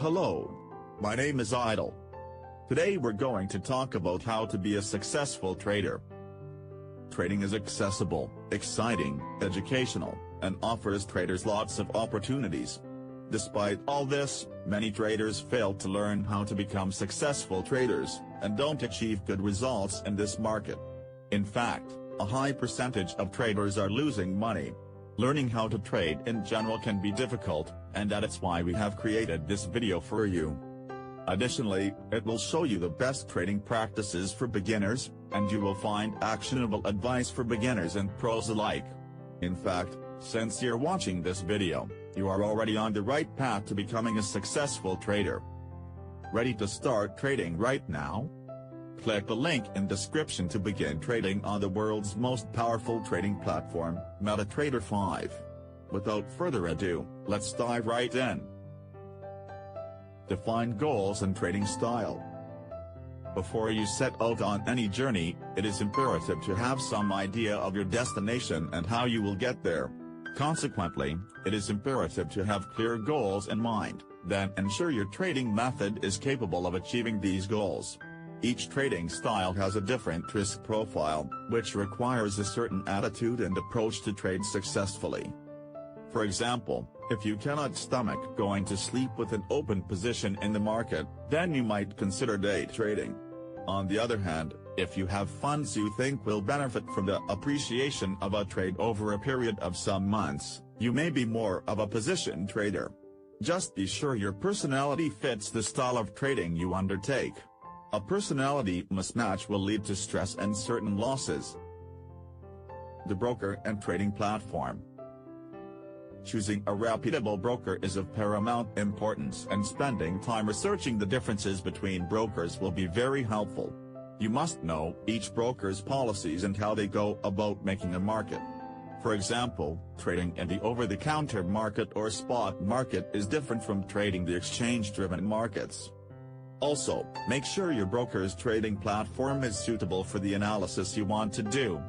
Hello. My name is Idle. Today we're going to talk about how to be a successful trader. Trading is accessible, exciting, educational, and offers traders lots of opportunities. Despite all this, many traders fail to learn how to become successful traders, and don't achieve good results in this market. In fact, a high percentage of traders are losing money. Learning how to trade in general can be difficult, and that's why we have created this video for you. Additionally, it will show you the best trading practices for beginners, and you will find actionable advice for beginners and pros alike. In fact, since you're watching this video, you are already on the right path to becoming a successful trader. Ready to start trading right now? Click the link in description to begin trading on the world's most powerful trading platform, MetaTrader 5. Without further ado, let's dive right in. Define goals and trading style. Before you set out on any journey, it is imperative to have some idea of your destination and how you will get there. Consequently, it is imperative to have clear goals in mind, then ensure your trading method is capable of achieving these goals. Each trading style has a different risk profile, which requires a certain attitude and approach to trade successfully. For example, if you cannot stomach going to sleep with an open position in the market, then you might consider day trading. On the other hand, if you have funds you think will benefit from the appreciation of a trade over a period of some months, you may be more of a position trader. Just be sure your personality fits the style of trading you undertake. A personality mismatch will lead to stress and certain losses. The broker and trading platform. Choosing a reputable broker is of paramount importance, and spending time researching the differences between brokers will be very helpful. You must know each broker's policies and how they go about making a market. For example, trading in the over-the-counter market or spot market is different from trading the exchange-driven markets. Also, make sure your broker's trading platform is suitable for the analysis you want to do.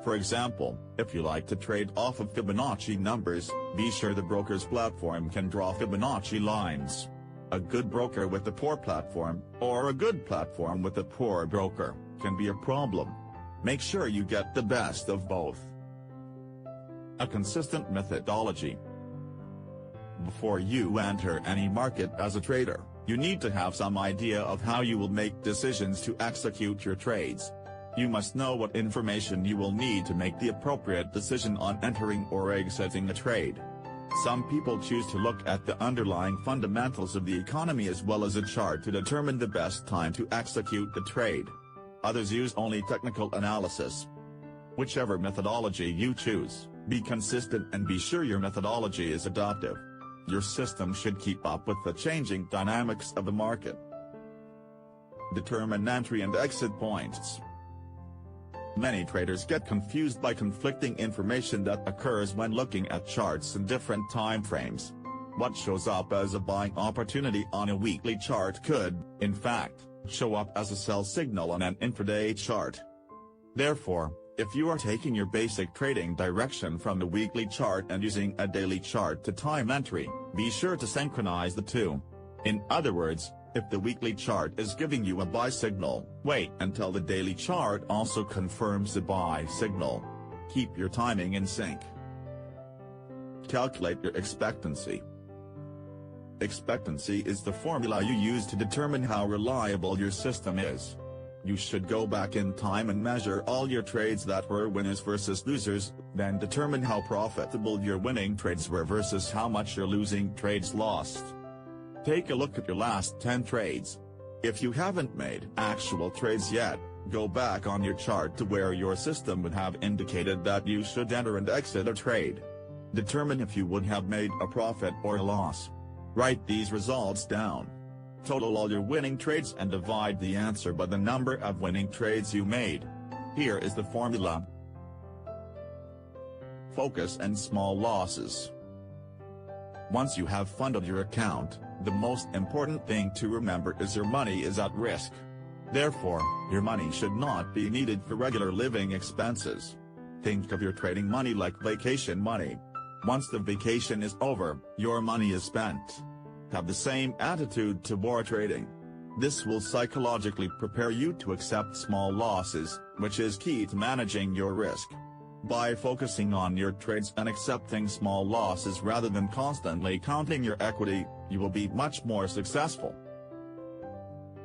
For example, if you like to trade off of Fibonacci numbers, be sure the broker's platform can draw Fibonacci lines. A good broker with a poor platform, or a good platform with a poor broker, can be a problem. Make sure you get the best of both. A consistent methodology. Before you enter any market as a trader, you need to have some idea of how you will make decisions to execute your trades. You must know what information you will need to make the appropriate decision on entering or exiting a trade. Some people choose to look at the underlying fundamentals of the economy as well as a chart to determine the best time to execute the trade. Others use only technical analysis. Whichever methodology you choose, be consistent and be sure your methodology is adaptive. Your system should keep up with the changing dynamics of the market. Determine entry and exit points. Many traders get confused by conflicting information that occurs when looking at charts in different time frames. What shows up as a buying opportunity on a weekly chart could, in fact, show up as a sell signal on an intraday chart. Therefore, if you are taking your basic trading direction from the weekly chart and using a daily chart to time entry, be sure to synchronize the two. In other words, if the weekly chart is giving you a buy signal, wait until the daily chart also confirms the buy signal. Keep your timing in sync. Calculate your expectancy. Expectancy is the formula you use to determine how reliable your system is. You should go back in time and measure all your trades that were winners versus losers, then determine how profitable your winning trades were versus how much your losing trades lost. Take a look at your last 10 trades. If you haven't made actual trades yet, go back on your chart to where your system would have indicated that you should enter and exit a trade. Determine if you would have made a profit or a loss. Write these results down. Total all your winning trades and divide the answer by the number of winning trades you made. Here is the formula. Focus and small losses. Once you have funded your account, the most important thing to remember is your money is at risk. Therefore, your money should not be needed for regular living expenses. Think of your trading money like vacation money. Once the vacation is over, your money is spent. have the same attitude toward trading. This will psychologically prepare you to accept small losses, which is key to managing your risk. By focusing on your trades and accepting small losses rather than constantly counting your equity, you will be much more successful.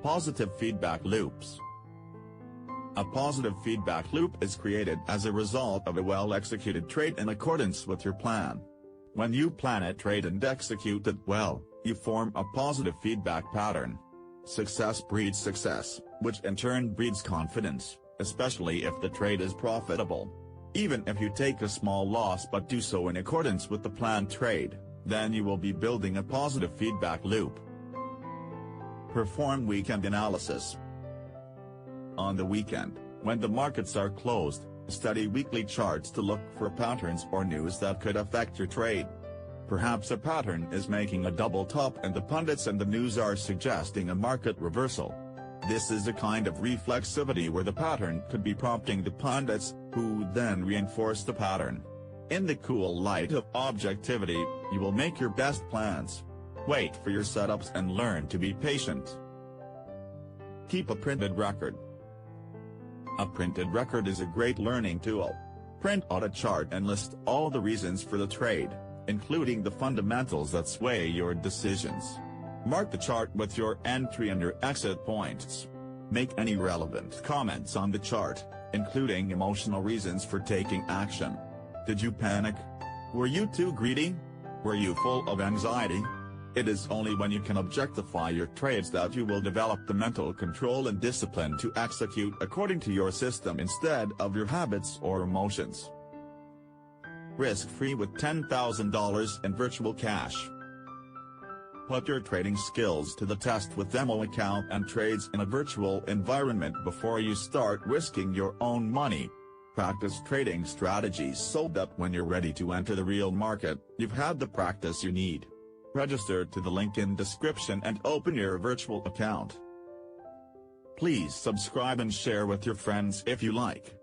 Positive feedback loops. A positive feedback loop is created as a result of a well-executed trade in accordance with your plan. When you plan a trade and execute it well, you form a positive feedback pattern. Success breeds success, which in turn breeds confidence, especially if the trade is profitable. Even if you take a small loss but do so in accordance with the planned trade, then you will be building a positive feedback loop. Perform weekend analysis. On the weekend, when the markets are closed, study weekly charts to look for patterns or news that could affect your trade. Perhaps a pattern is making a double top and the pundits and the news are suggesting a market reversal. This is a kind of reflexivity where the pattern could be prompting the pundits, who then reinforce the pattern. In the cool light of objectivity, you will make your best plans. Wait for your setups and learn to be patient. Keep a printed record. A printed record is a great learning tool. Print out a chart and list all the reasons for the trade, including the fundamentals that sway your decisions. Mark the chart with your entry and your exit points. Make any relevant comments on the chart, including emotional reasons for taking action. Did you panic? Were you too greedy? Were you full of anxiety? It is only when you can objectify your trades that you will develop the mental control and discipline to execute according to your system instead of your habits or emotions. Risk-free with $10,000 in virtual cash. Put your trading skills to the test with demo account and trades in a virtual environment before you start risking your own money. Practice trading strategies so that when you're ready to enter the real market, you've had the practice you need. Register to the link in description and open your virtual account. Please subscribe and share with your friends if you like.